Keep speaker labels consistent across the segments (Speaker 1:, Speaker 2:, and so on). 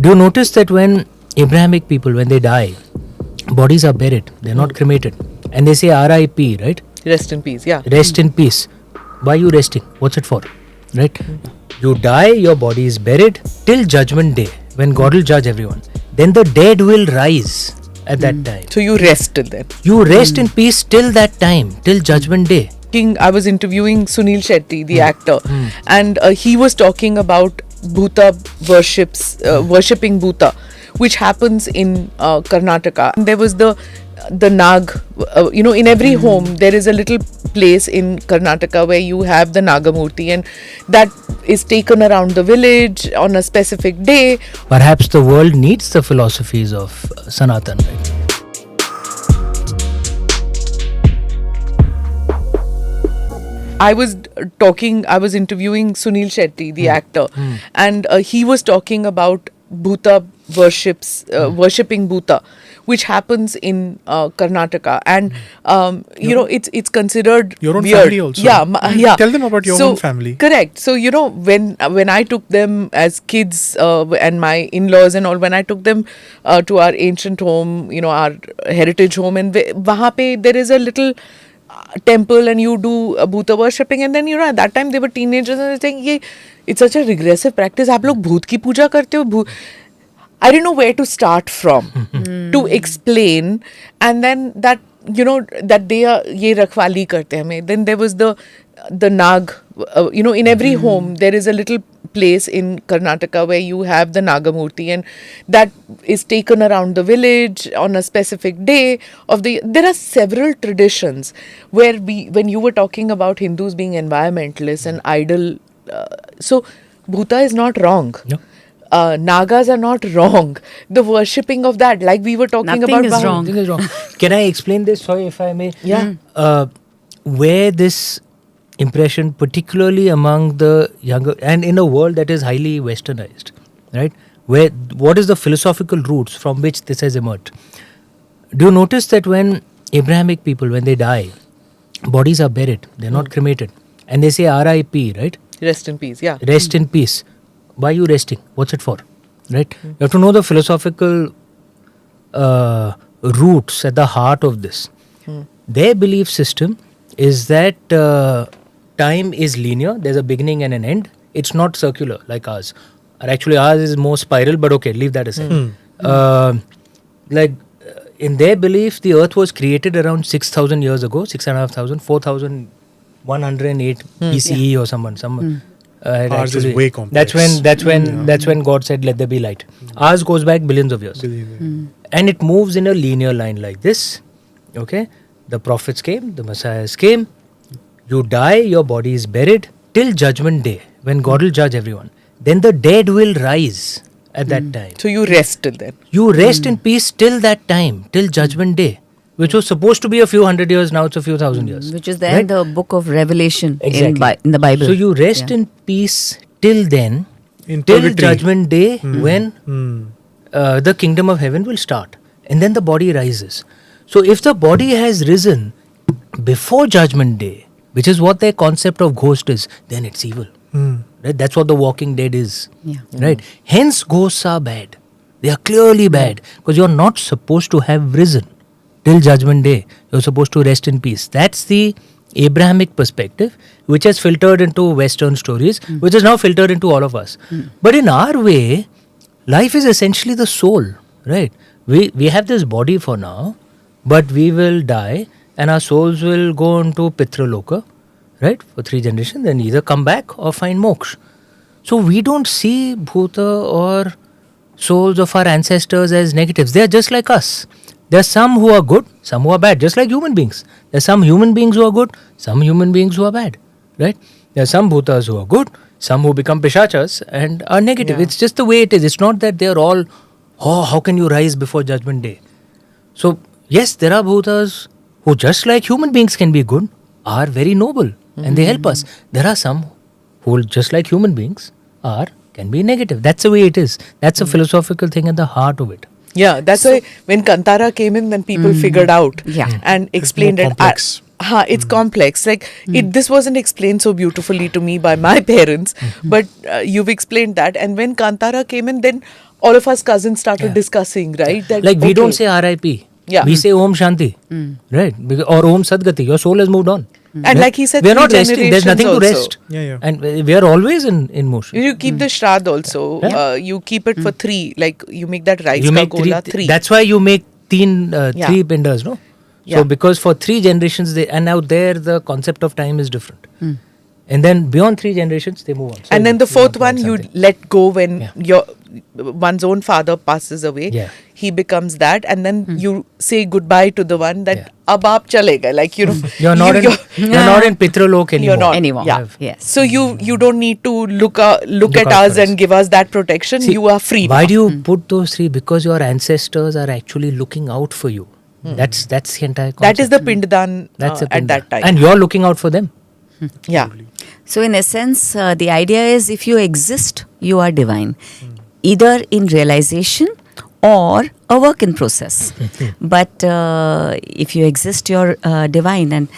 Speaker 1: Do you notice that when Abrahamic people, when they die, bodies are buried, they're not cremated, and they say R.I.P., right?
Speaker 2: Rest in peace, yeah.
Speaker 1: Rest in peace. Why are you resting? What's it for? Right? You die, your body is buried till judgment day, when God will judge everyone. Then the dead will rise at that time.
Speaker 2: So you rest till then.
Speaker 1: You rest in peace till that time, till judgment day.
Speaker 2: I was interviewing Sunil Shetty, the actor, and he was talking about Bhoota worshipping Bhoota, which happens in Karnataka. And there was the Nag, in every home there is a little place in Karnataka where you have the Nagamurti, and that is taken around the village on a specific day.
Speaker 1: Perhaps the world needs the philosophies of Sanatana, right?
Speaker 2: I was interviewing Sunil Shetty, the actor, and he was talking about Bhoota worshipping Bhoota, which happens in Karnataka, and it's considered
Speaker 3: your own
Speaker 2: weird.
Speaker 3: family also.
Speaker 2: Yeah.
Speaker 3: Tell them about your own family.
Speaker 2: Correct. So when I took them as kids and my in-laws and all, when I took them to our ancient home, our heritage home, and wahan pe there is a little temple, and you do Bhoota worshipping, and then at that time they were teenagers and they saying, it's such a regressive practice. आप लोग भूत की पूजा करते हो? I didn't know where to start from to explain, and then that that they are ये रखवाली करते हैं. Then there was the Nag, in every home there is a little place in Karnataka where you have the Nagamurti, and that is taken around the village on a specific day of the. There are several traditions where when you were talking about Hindus being environmentalists and idle, so Bhoota is not wrong.
Speaker 1: No.
Speaker 2: Nagas are not wrong. The worshipping of that, like we were talking
Speaker 4: Nothing
Speaker 2: about.
Speaker 4: is wrong.
Speaker 1: Nothing is wrong. Can I explain this? Sorry if I may.
Speaker 2: Yeah.
Speaker 1: Where this impression, particularly among the younger, and in a world that is highly westernized, right? What is the philosophical roots from which this has emerged? Do you notice that when Abrahamic people, when they die, bodies are buried, they're not cremated, and they say R.I.P., right?
Speaker 2: Rest in peace, yeah.
Speaker 1: Rest in peace. Why are you resting? What's it for? Right? You have to know the philosophical roots at the heart of this. Their belief system is that time is linear. There's a beginning and an end. It's not circular like ours. Or actually, ours is more spiral, but okay, leave that aside. In their belief, the earth was created around 6,000 years ago, 6,500, 4,108 BCE or someone.
Speaker 3: Ours is way complex.
Speaker 1: That's when God said, "Let there be light." Ours goes back billions of years, and it moves in a linear line like this. Okay, the prophets came, the messiahs came. You die, your body is buried till judgment day, when God will judge everyone. Then the dead will rise at that time.
Speaker 2: So you rest till then.
Speaker 1: You rest in peace till that time, till judgment day, which was supposed to be a few hundred years. Now it's a few thousand years.
Speaker 4: Which is there in the book of Revelation
Speaker 1: Exactly.
Speaker 4: in the Bible.
Speaker 1: So you rest in peace till then,
Speaker 3: In
Speaker 1: till
Speaker 3: purgatory.
Speaker 1: judgment day, when the kingdom of heaven will start, and then the body rises. So if the body has risen before judgment day, which is what their concept of ghost is, then it's evil. Right? That's what the walking dead is.
Speaker 4: Yeah.
Speaker 1: Right? Hence ghosts are bad. They are clearly bad, because you're not supposed to have risen till judgment day. You're supposed to rest in peace. That's the Abrahamic perspective, which has filtered into Western stories, which is now filtered into all of us. But in our way, life is essentially the soul, right? We have this body for now, but we will die, and our souls will go into Pitraloka, right, for 3 generations, then either come back or find moksha. So we don't see Bhoota or souls of our ancestors as negatives. They are just like us. There are some who are good, some who are bad, just like human beings. There are some human beings who are good, some human beings who are bad, right? There are some Bhootas who are good, some who become Pishachas and are negative.
Speaker 2: Yeah.
Speaker 1: It's just the way it is. It's not that they are all, how can you rise before judgment day? So, yes, there are Bhootas who, just like human beings can be good, are very noble and they help us. There are some who, just like human beings, can be negative. That's the way it is. That's a philosophical thing at the heart of it.
Speaker 2: Yeah, that's why when Kantara came in, then people figured out and explained
Speaker 3: more
Speaker 2: it.
Speaker 3: complex.
Speaker 2: It's complex. Like this wasn't explained so beautifully to me by my parents, but you've explained that. And when Kantara came in, then all of us cousins started discussing, right? That,
Speaker 1: Like we don't
Speaker 2: okay,
Speaker 1: say R.I.P.
Speaker 2: Yeah.
Speaker 1: We say Om Shanti. Right? Or Om Sadgati. Your soul has moved on.
Speaker 2: And
Speaker 1: Right?
Speaker 2: like he said,
Speaker 1: we are not
Speaker 2: three
Speaker 1: resting. There's nothing to
Speaker 2: generations
Speaker 1: rest.
Speaker 3: Yeah.
Speaker 1: And we are always in motion.
Speaker 2: You keep the Shraddh also.
Speaker 1: Yeah.
Speaker 2: You keep it for 3. Like you make that rice
Speaker 1: You
Speaker 2: ka
Speaker 1: make
Speaker 2: gola 3.
Speaker 1: That's why you make three pindars, no?
Speaker 2: Yeah.
Speaker 1: So because for 3 generations, and now there the concept of time is different. And then beyond 3 generations, they move on. So
Speaker 2: And then the
Speaker 1: you want
Speaker 2: 4th
Speaker 1: to add
Speaker 2: one you
Speaker 1: something.
Speaker 2: let go when one's own father passes away.
Speaker 1: Yeah.
Speaker 2: He becomes that, and then you say goodbye to the one that ab aap chalega. Like
Speaker 1: You're not in Pitralok anymore.
Speaker 2: You're not
Speaker 4: Anymore.
Speaker 2: Yeah.
Speaker 4: Yes.
Speaker 2: So you don't need to look at
Speaker 1: out
Speaker 2: us
Speaker 1: for us.
Speaker 2: and give us that protection.
Speaker 1: See,
Speaker 2: you are free.
Speaker 1: Why
Speaker 2: now.
Speaker 1: do you put those 3? Because your ancestors are actually looking out for you. That's the entire concept.
Speaker 2: That is the Pinddan
Speaker 1: That's a
Speaker 2: at
Speaker 1: pinda.
Speaker 2: that time.
Speaker 1: And you're looking out for them.
Speaker 2: Yeah.
Speaker 4: So in essence, the idea is if you exist, you are divine, either in realization or a work in process. But if you exist, you're divine. And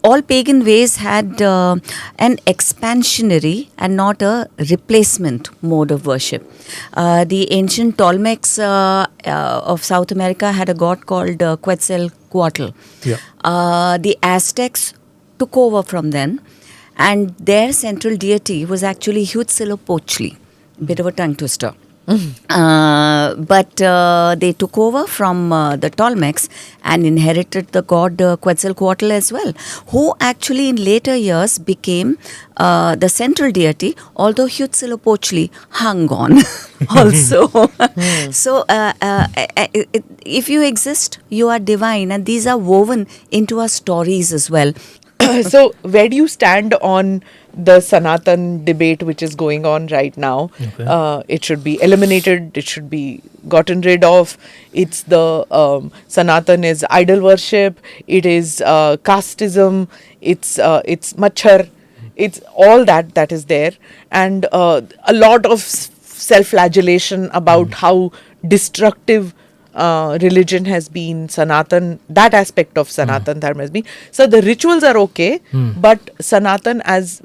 Speaker 4: all pagan ways had an expansionary and not a replacement mode of worship. The ancient Tolmecs of South America had a god called Quetzalcoatl.
Speaker 3: Yeah.
Speaker 4: The Aztecs took over from them, and their central deity was actually Huitzilopochtli. Bit of a tongue twister. But they took over from the Tolmecs and inherited the god Quetzalcoatl as well, who actually in later years became the central deity, although Huitzilopochtli hung on also. So if you exist, you are divine, and these are woven into our stories as well.
Speaker 2: So where do you stand on the Sanatan debate which is going on right now?
Speaker 1: Okay.
Speaker 2: It should be eliminated. It should be gotten rid of. It's the Sanatan is idol worship. It is casteism. It's machar. It's all that is there, and a lot of self-flagellation about how destructive religion has been, Sanatan, that aspect of Sanatan Dharma has been. So the rituals are okay, but Sanatan as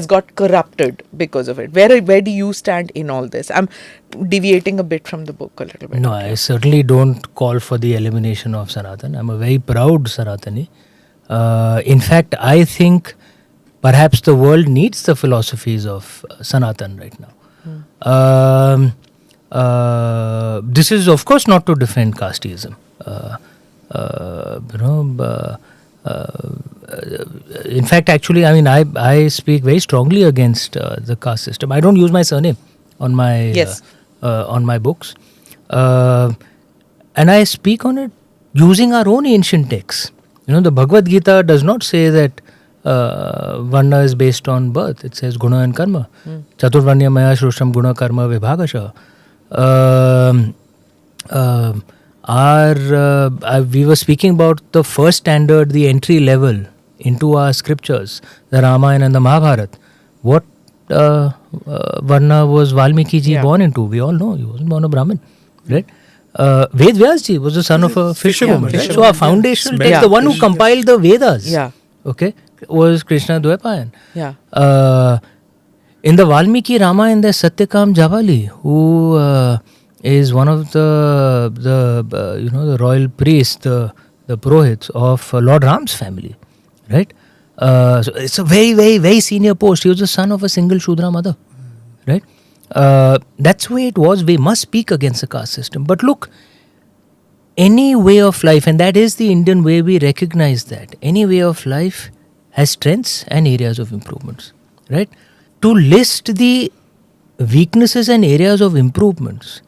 Speaker 2: got corrupted because of it. Where do you stand in all this? I'm deviating a bit from the book a little bit.
Speaker 1: No, I certainly don't call for the elimination of Sanatan. I'm a very proud Sanatani. In fact, I think perhaps the world needs the philosophies of Sanatan right now. This is, of course, not to defend casteism. In fact, actually, I mean, I speak very strongly against the caste system. I don't use my surname on my books, and I speak on it using our own ancient texts. The Bhagavad Gita does not say that Varna is based on birth. It says Guna and Karma. Chaturvanya Maya Shrusham Guna Karma Vibhagasha. We were speaking about the first standard, the entry level into our scriptures, the Ramayana and the Mahabharata. What Varna was Valmiki ji born into? We all know he wasn't born a Brahmin, right? Ved Vyas ji was the son of a fisherwoman, right? So our foundational text, the one who compiled the Vedas, okay, was Krishna Dwaipayan. In the Valmiki Ramayana, there's Satyakam Javali, who is one of the royal priests, the Purohits of Lord Ram's family, right? So it's a very, very, very senior post. He was the son of a single Shudra mother, right? That's the way it was. We must speak against the caste system. But look, any way of life, and that is the Indian way, we recognize that. Any way of life has strengths and areas of improvements, right? To list the weaknesses and areas of improvements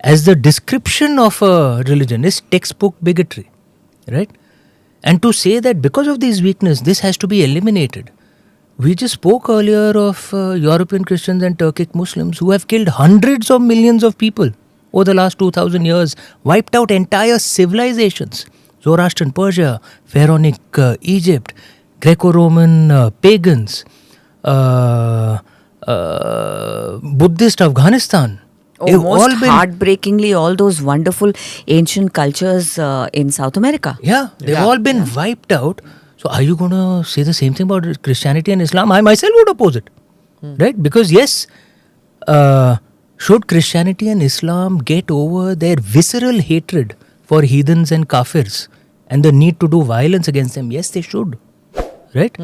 Speaker 1: as the description of a religion is textbook bigotry, right? And to say that because of these weaknesses, this has to be eliminated. We just spoke earlier of European Christians and Turkic Muslims who have killed hundreds of millions of people over the last 2000 years, wiped out entire civilizations. Zoroastrian Persia, Pharaonic Egypt, Greco-Roman pagans, Buddhist Afghanistan.
Speaker 4: Most heartbreakingly, all those wonderful ancient cultures in South America.
Speaker 1: Yeah, they've all been wiped out. So are you going to say the same thing about Christianity and Islam? I myself would oppose it, right? Because yes, should Christianity and Islam get over their visceral hatred for heathens and kafirs and the need to do violence against them? Yes, they should. Right?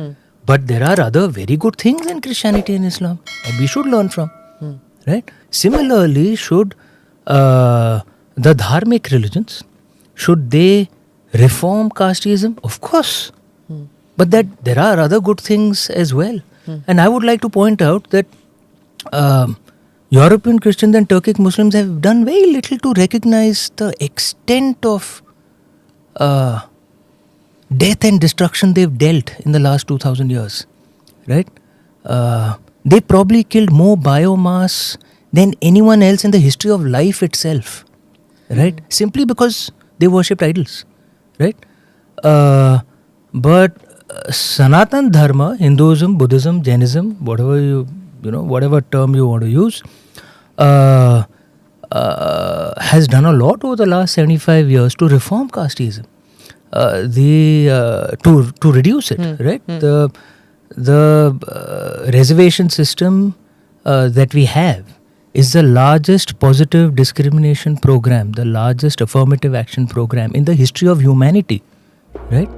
Speaker 1: But there are other very good things in Christianity and Islam and we should learn from. Right? Similarly, should the dharmic religions, should they reform casteism? Of course. But that there are other good things as well. And I would like to point out that European Christians and Turkic Muslims have done very little to recognize the extent of death and destruction they've dealt in the last 2000 years. Right? They probably killed more biomass than anyone else in the history of life itself. Right? Simply because they worshipped idols. Right? But Sanatana Dharma, Hinduism, Buddhism, Jainism, whatever term you want to use, has done a lot over the last 75 years to reform casteism, to reduce it. Right? The reservation system that we have is the largest positive discrimination program, the largest affirmative action program in the history of humanity. Right?